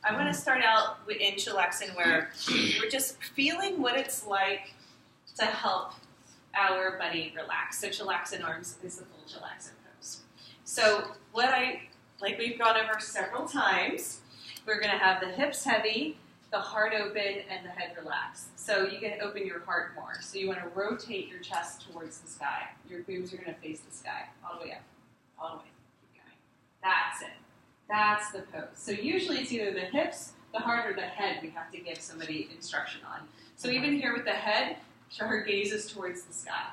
I want to start out in Chillaxin where we're just feeling what it's like to help our body relax. So Chillaxin arms is the full Chillaxin pose. So like we've gone over several times, we're going to have the hips heavy, the heart open, and the head relaxed. So you can open your heart more. So you want to rotate your chest towards the sky. Your boobs are going to face the sky, all the way up, all the way. Keep going. That's it. That's the pose. So usually it's either the hips, the heart, or the head we have to give somebody instruction on. So even here with the head, her gaze is towards the sky.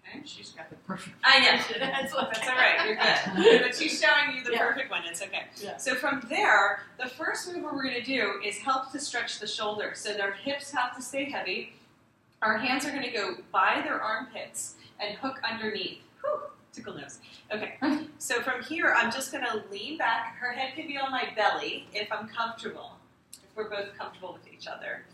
Okay? She's got the perfect. I know. That's all right. You're good. But she's showing you the perfect one. It's okay. Yeah. So from there, the first move we're going to do is help to stretch the shoulders. So their hips have to stay heavy. Our hands are going to go by their armpits and hook underneath. Whew, tickle nose. Okay. So from here, I'm just going to lean back. Her head can be on my belly if I'm comfortable. If we're both comfortable with each other.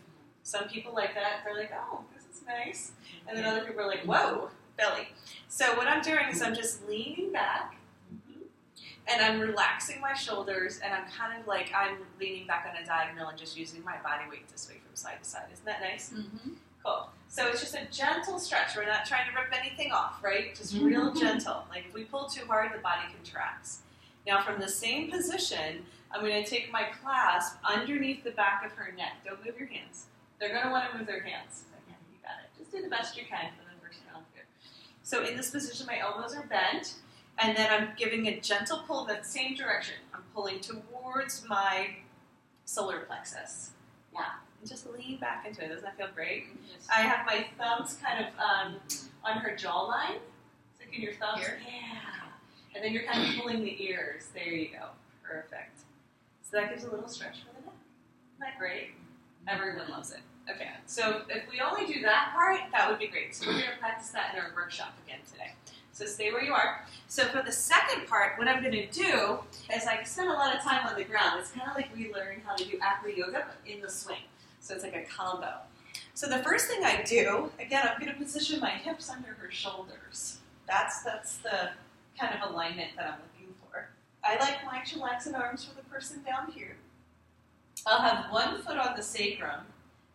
Some people like that. They're like, oh, this is nice. And then other people are like, whoa, belly. So what I'm doing is I'm just leaning back, and I'm relaxing my shoulders, and I'm kind of like I'm leaning back on a diagonal and just using my body weight to sway from side to side. Isn't that nice? Mm-hmm. Cool. So it's just a gentle stretch. We're not trying to rip anything off, right? Just real gentle. Like if we pull too hard, the body contracts. Now from the same position, I'm going to take my clasp underneath the back of her neck. Don't move your hands. They're going to want to move their hands. Okay, you got it. Just do the best you can for the first round. Good. So in this position, my elbows are bent, and then I'm giving a gentle pull that same direction. I'm pulling towards my solar plexus. Yeah, and just lean back into it. Doesn't that feel great? Yes. I have my thumbs kind of on her jawline. So can your thumbs? Here? Yeah. And then you're kind of pulling the ears. There you go. Perfect. So that gives a little stretch for the neck. Isn't that great? Everyone loves it. Okay, so if we only do that part, that would be great. So we're going to practice that in our workshop again today. So stay where you are. So for the second part, what I'm going to do is I spend a lot of time on the ground. It's kind of like we learn how to do acro yoga, but in the swing. So it's like a combo. So the first thing I do, again, I'm going to position my hips under her shoulders. That's the kind of alignment that I'm looking for. I like my Chillaxin arms for the person down here. I'll have one foot on the sacrum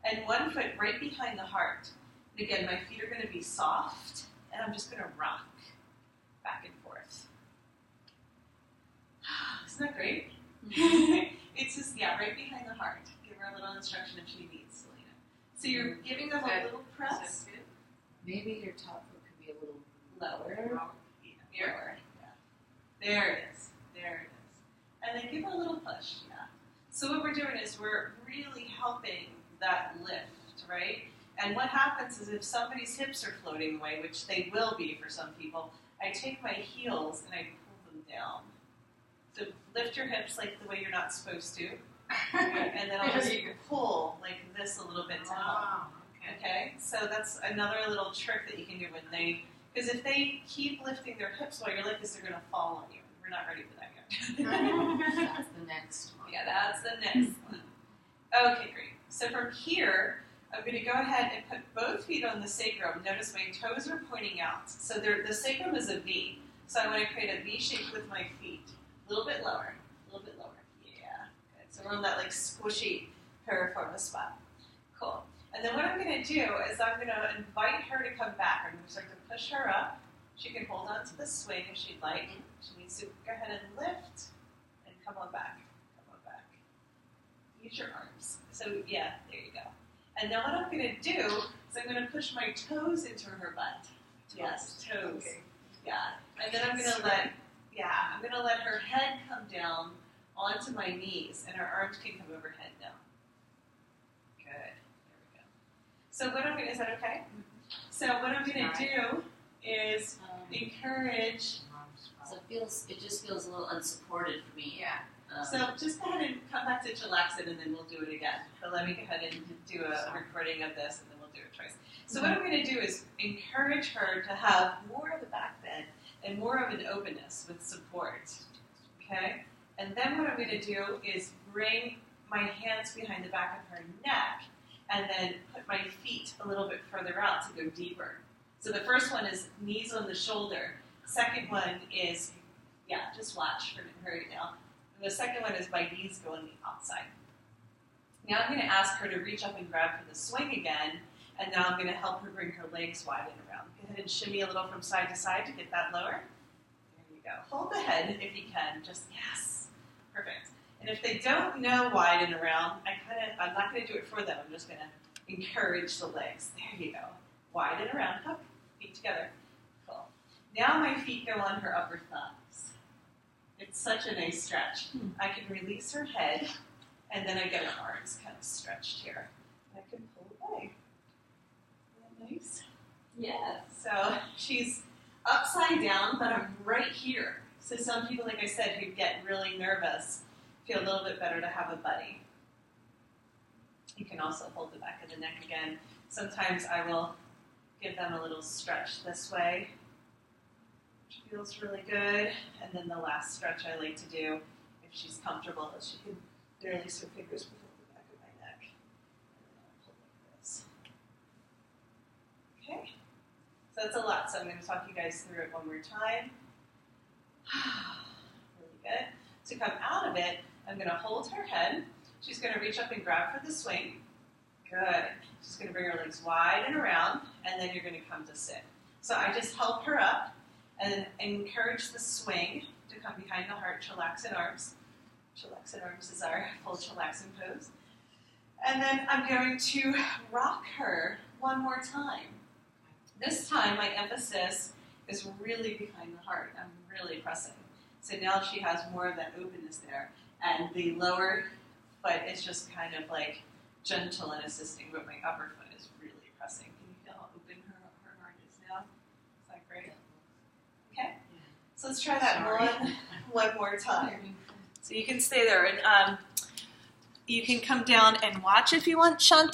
and one foot right behind the heart. And again, my feet are going to be soft, and I'm just going to rock back and forth. Isn't that great? It's just, right behind the heart. Give her a little instruction if she needs, Selena. So you're giving them a little press. Maybe your top foot could be a little lower. Here. Yeah. There it is. There it is. And then give her a little push. Yeah. So what we're doing is we're really helping that lift, right? And what happens is if somebody's hips are floating away, which they will be for some people, I take my heels and I pull them down. So lift your hips like the way you're not supposed to. And then I'll just pull like this a little bit to help. Okay? So that's another little trick that you can do when because if they keep lifting their hips while you're like this, they're going to fall on you. We're not ready for that yet. That's the next one. Yeah, that's the next one. Okay, great. So from here, I'm going to go ahead and put both feet on the sacrum. Notice my toes are pointing out. So the sacrum is a V. So I want to create a V shape with my feet. A little bit lower. A little bit lower. Yeah. Good. So we're on that like squishy piriformis spot. Cool. And then what I'm going to do is I'm going to invite her to come back. I'm going to start to push her up. She can hold on to the swing if she'd like. She needs to go ahead and lift and come on back. Come on back. Use your arms. So yeah, there you go. And then what I'm going to do is I'm going to push my toes into her butt. Yes, toes. Okay. Yeah. And then I'm going to let her head come down onto my knees, and her arms can come overhead now. Good. There we go. So what I'm going to, is that okay? So what I'm going to do is encourage. So it just feels a little unsupported for me. Yeah. So just go ahead and come back to Chillaxin, and then we'll do it again. But let me go ahead and do a recording of this, and then we'll do it twice. So what I'm going to do is encourage her to have more of a back bend and more of an openness with support. Okay? And then what I'm going to do is bring my hands behind the back of her neck and then put my feet a little bit further out to go deeper. So the first one is knees on the shoulder. Second one is, just watch for her right now. And the second one is my knees go on the outside. Now I'm going to ask her to reach up and grab for the swing again, and now I'm going to help her bring her legs wide and around. Go ahead and shimmy a little from side to side to get that lower. There you go. Hold the head if you can. Just, yes. Perfect. And if they don't know wide and around, I'm not going to do it for them. I'm just going to encourage the legs. There you go. Wide and around. Hook. Feet together. Cool. Now my feet go on her upper thumbs. It's such a nice stretch. I can release her head, and then I get her arms kind of stretched here. I can pull away. Isn't that nice? Yeah. So she's upside down, but I'm right here. So some people, like I said, who get really nervous, feel a little bit better to have a buddy. You can also hold the back of the neck again. Sometimes I will give them a little stretch this way, which feels really good. And then the last stretch I like to do, if she's comfortable, is she can release her fingers behind the back of my neck. And then I'll pull like this. Okay. So that's a lot. So I'm going to talk you guys through it one more time. Really good. To come out of it, I'm going to hold her head. She's going to reach up and grab for the swing. Good. She's going to bring her legs wide and around, and then you're going to come to sit. So I just help her up and encourage the swing to come behind the heart, Chillaxin arms. Chillaxin arms is our full Chillaxin pose. And then I'm going to rock her one more time. This time my emphasis is really behind the heart. I'm really pressing. So now she has more of that openness there. And the lower foot is just kind of like gentle and assisting, but my upper foot is really pressing. Can you feel how open her heart is now? Is that great? Okay. So let's try that one more time. So you can stay there, and you can come down and watch if you want, Shanti.